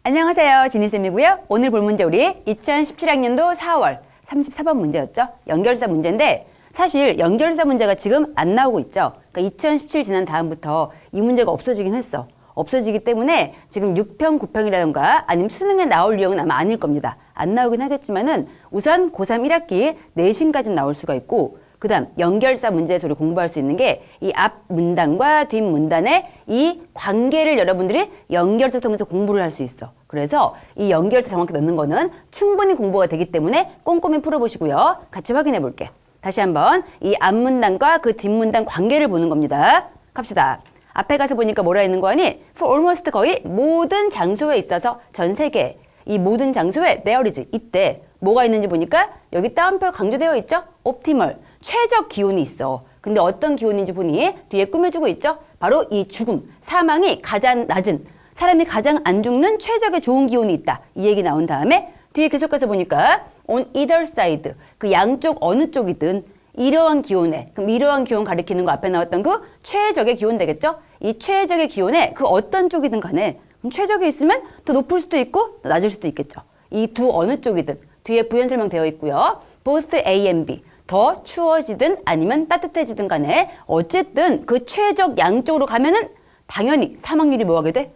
안녕하세요. 지니쌤이고요. 오늘 볼 문제 우리 2017학년도 4월 34번 문제였죠. 연결사 문제인데 사실 연결사 문제가 지금 안 나오고 있죠. 그러니까 2017 지난 다음부터 이 문제가 없어지긴 했어. 없어지기 때문에 지금 6평, 9평이라던가 아니면 수능에 나올 유형은 아마 아닐 겁니다. 안 나오긴 하겠지만은 우선 고3 1학기 내신까지는 나올 수가 있고 그 다음 연결사 문제에서 우리 공부할 수 있는 게 이 앞 문단과 뒷 문단의 이 관계를 여러분들이 연결사 통해서 공부를 할 수 있어. 그래서 이 연결사 정확히 넣는 거는 충분히 공부가 되기 때문에 꼼꼼히 풀어보시고요. 같이 확인해 볼게. 다시 한번 이 앞 문단과 그 뒷 문단 관계를 보는 겁니다. 갑시다. 앞에 가서 보니까 뭐라 있는 거 아니? For almost 거의 모든 장소에 있어서 전 세계 이 모든 장소에 there is 이때 뭐가 있는지 보니까 여기 따옴표 강조되어 있죠? optimal 최적 기온이 있어. 근데 어떤 기온인지 보니 뒤에 꾸며주고 있죠? 바로 이 죽음, 사망이 가장 낮은 사람이 가장 안 죽는 최적의 좋은 기온이 있다. 이 얘기 나온 다음에 뒤에 계속 가서 보니까 on either side 그 양쪽 어느 쪽이든 이러한 기온에 그럼 이러한 기온 가리키는 거 앞에 나왔던 그 최적의 기온 되겠죠? 이 최적의 기온에 그 어떤 쪽이든 간에 그럼 최적에 있으면 더 높을 수도 있고 더 낮을 수도 있겠죠. 이 두 어느 쪽이든 뒤에 부연 설명되어 있고요. both A and B 더 추워지든 아니면 따뜻해지든 간에 어쨌든 그 최적 양쪽으로 가면은 당연히 사망률이 뭐 하게 돼?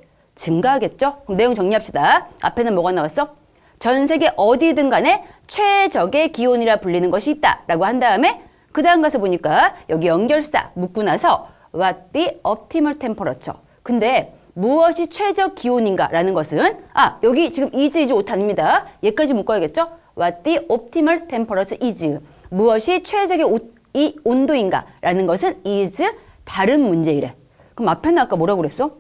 증가하겠죠? 그럼 내용 정리합시다. 앞에는 뭐가 나왔어? 전 세계 어디든 간에 최적의 기온이라 불리는 것이 있다 라고 한 다음에 그 다음 가서 보니까 여기 연결사 묻고 나서 what the optimal temperature 근데 무엇이 최적 기온인가 라는 것은 여기 지금 is 오탄입니다. 얘까지 묶어야겠죠? what the optimal temperature is 무엇이 최적의 이 온도인가 라는 것은 is 다른 문제이래. 그럼 앞에는 아까 뭐라고 그랬어?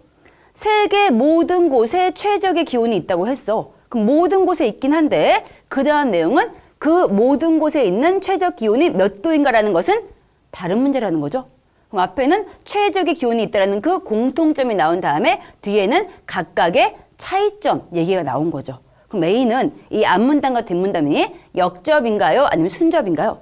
세계 모든 곳에 최적의 기온이 있다고 했어. 그럼 모든 곳에 있긴 한데 그 다음 내용은 그 모든 곳에 있는 최적 기온이 몇 도인가라는 것은 다른 문제라는 거죠. 그럼 앞에는 최적의 기온이 있다는 그 공통점이 나온 다음에 뒤에는 각각의 차이점 얘기가 나온 거죠. 그럼 A는 이 앞문단과 뒷문단이 역접인가요? 아니면 순접인가요?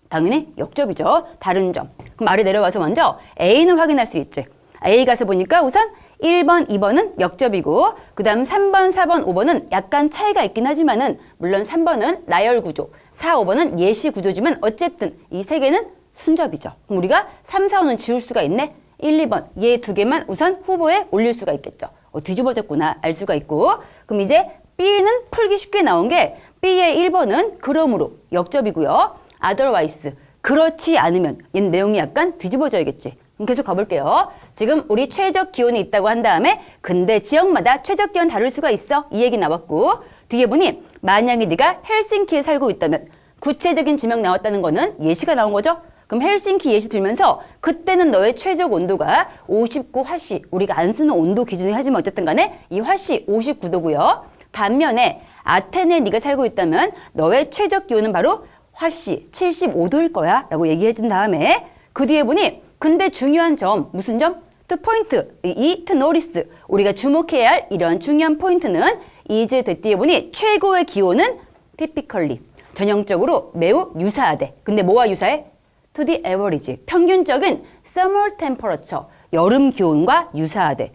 당연히 역접이죠. 다른 점. 그럼 아래 내려와서 먼저 A는 확인할 수 있지. A 가서 보니까 우선 1번, 2번은 역접이고 그 다음 3번, 4번, 5번은 약간 차이가 있긴 하지만은 물론 3번은 나열 구조, 4, 5번은 예시 구조지만 어쨌든 이 세 개는 순접이죠. 그럼 우리가 3, 4, 5는 지울 수가 있네. 1, 2번 얘 두 개만 우선 후보에 올릴 수가 있겠죠. 뒤집어졌구나 알 수가 있고 그럼 이제 B는 풀기 쉽게 나온 게 B의 1번은 그러므로 역접이고요. otherwise 그렇지 않으면 얘는 내용이 약간 뒤집어져야겠지. 그럼 계속 가볼게요. 지금 우리 최적 기온이 있다고 한 다음에 근데 지역마다 최적 기온 다를 수가 있어. 이 얘기 나왔고 뒤에 보니 만약에 네가 헬싱키에 살고 있다면 구체적인 지명 나왔다는 거는 예시가 나온 거죠. 그럼 헬싱키 예시 들면서 그때는 너의 최적 온도가 59화씨 우리가 안 쓰는 온도 기준이 하지만 어쨌든 간에 이 화씨 59도고요. 반면에 아테네에 네가 살고 있다면 너의 최적 기온은 바로 화씨 75도일 거야 라고 얘기해 준 다음에 그 뒤에 보니 근데 중요한 점 무슨 점? to point 이 to notice 우리가 주목해야 할 이런 중요한 포인트는 is 뒤에 보니 최고의 기온은 typically 전형적으로 매우 유사하대. 근데 뭐와 유사해? to the average 평균적인 summer temperature 여름 기온과 유사하대.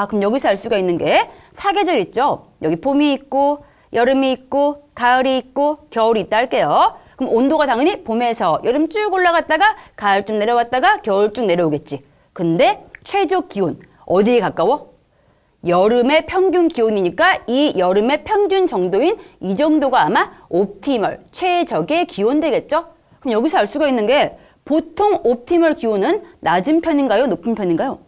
그럼 여기서 알 수가 있는 게 사계절 있죠? 여기 봄이 있고 여름이 있고 가을이 있고 겨울이 있다 할게요. 그럼 온도가 당연히 봄에서 여름 쭉 올라갔다가 가을 쭉 내려왔다가 겨울 쭉 내려오겠지. 근데 최저 기온 어디에 가까워? 여름의 평균 기온이니까 이 여름의 평균 정도인 이 정도가 아마 옵티멀 최적의 기온 되겠죠? 그럼 여기서 알 수가 있는 게 보통 옵티멀 기온은 낮은 편인가요? 높은 편인가요?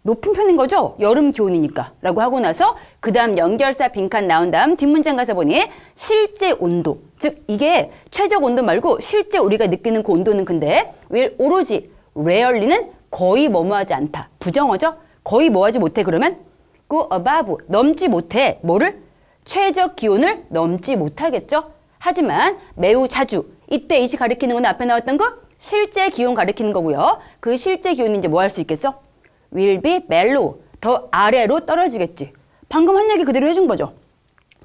높은 편인 거죠? 여름 기온이니까 라고 하고 나서 그 다음 연결사 빈칸 나온 다음 뒷문장 가서 보니 실제 온도 즉 이게 최적 온도 말고 실제 우리가 느끼는 그 온도는 근데 오로지 rarely는 거의 뭐뭐하지 않다 부정어죠? 거의 뭐하지 못해 그러면 go above 넘지 못해 뭐를? 최적 기온을 넘지 못하겠죠? 하지만 매우 자주 이때 이시 가리키는 건 앞에 나왔던 거 실제 기온 가리키는 거고요. 그 실제 기온이 이제 뭐 할 수 있겠어? will be below 더 아래로 떨어지겠지. 방금 한 얘기 그대로 해준 거죠.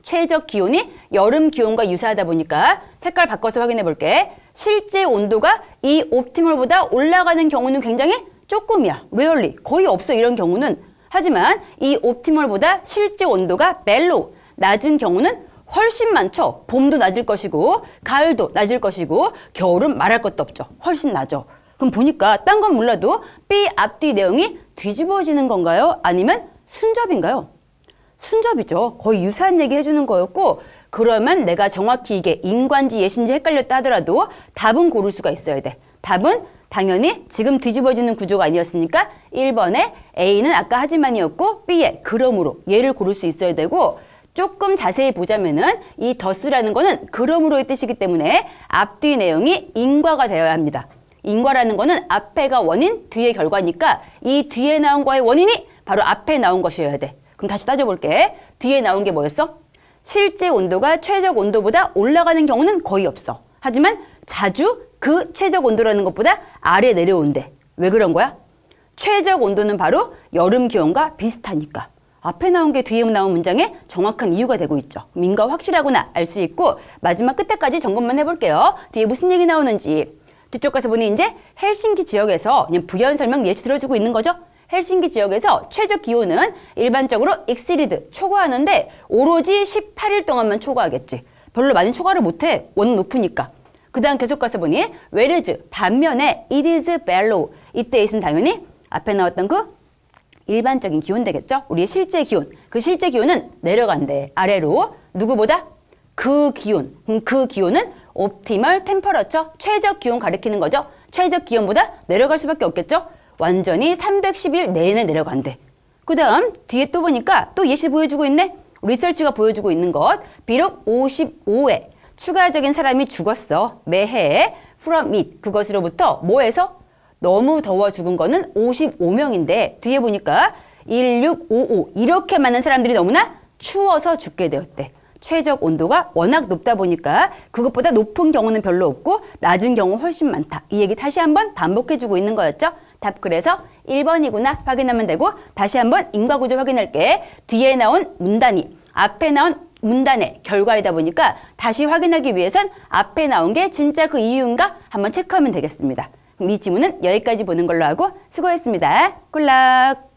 최적 기온이 여름 기온과 유사하다 보니까 색깔 바꿔서 확인해 볼게. 실제 온도가 이 옵티멀보다 올라가는 경우는 굉장히 조금이야. rarely 거의 없어. 이런 경우는 하지만 이 옵티멀보다 실제 온도가 멜로우, 낮은 경우는 훨씬 많죠. 봄도 낮을 것이고 가을도 낮을 것이고 겨울은 말할 것도 없죠. 훨씬 낮죠. 그럼 보니까 딴 건 몰라도 B 앞뒤 내용이 뒤집어지는 건가요? 아니면 순접인가요? 순접이죠. 거의 유사한 얘기 해주는 거였고 그러면 내가 정확히 이게 인관지 예신지 헷갈렸다 하더라도 답은 고를 수가 있어야 돼. 답은 당연히 지금 뒤집어지는 구조가 아니었으니까 1번에 A는 아까 하지만이었고 B에 그러므로 얘를 고를 수 있어야 되고 조금 자세히 보자면은 이 더스라는 거는 그러므로의 뜻이기 때문에 앞뒤 내용이 인과가 되어야 합니다. 인과라는 거는 앞에가 원인, 뒤에 결과니까 이 뒤에 나온 거의 원인이 바로 앞에 나온 것이어야 돼. 그럼 다시 따져볼게. 뒤에 나온 게 뭐였어? 실제 온도가 최적 온도보다 올라가는 경우는 거의 없어. 하지만 자주 그 최적 온도라는 것보다 아래 내려온대. 왜 그런 거야? 최적 온도는 바로 여름 기온과 비슷하니까. 앞에 나온 게 뒤에 나온 문장에 정확한 이유가 되고 있죠. 민가 확실하구나 알 수 있고 마지막 끝에까지 점검만 해볼게요. 뒤에 무슨 얘기 나오는지. 뒤쪽 가서 보니 이제 헬싱키 지역에서 그냥 부연 설명 예시 들어주고 있는 거죠. 헬싱키 지역에서 최저 기온은 일반적으로 exceed, 초과하는데 오로지 18일 동안만 초과하겠지. 별로 많이 초과를 못해. 원은 높으니까. 그 다음 계속 가서 보니 whereas, 반면에 it is below. 이때 it은 당연히 앞에 나왔던 그 일반적인 기온 되겠죠? 우리의 실제 기온. 그 실제 기온은 내려간대. 아래로. 누구보다? 그 기온. 그 기온은 optimal temperature. 최적 기온 가리키는 거죠. 최적 기온보다 내려갈 수밖에 없겠죠? 완전히 310일 내내 내려간대. 그 다음 뒤에 또 보니까 또 예시 보여주고 있네. 리서치가 보여주고 있는 것. 비록 55회 추가적인 사람이 죽었어. 매해 from it. 그것으로부터 뭐에서? 너무 더워 죽은 거는 55명인데 뒤에 보니까 1655 이렇게 많은 사람들이 너무나 추워서 죽게 되었대. 최적 온도가 워낙 높다 보니까 그것보다 높은 경우는 별로 없고 낮은 경우 훨씬 많다. 이 얘기 다시 한번 반복해주고 있는 거였죠. 답 그래서 1번이구나 확인하면 되고 다시 한번 인과구조 확인할게. 뒤에 나온 문단이 앞에 나온 문단의 결과이다 보니까 다시 확인하기 위해선 앞에 나온 게 진짜 그 이유인가 한번 체크하면 되겠습니다. 그럼 이 지문은 여기까지 보는 걸로 하고 수고했습니다. 굿락!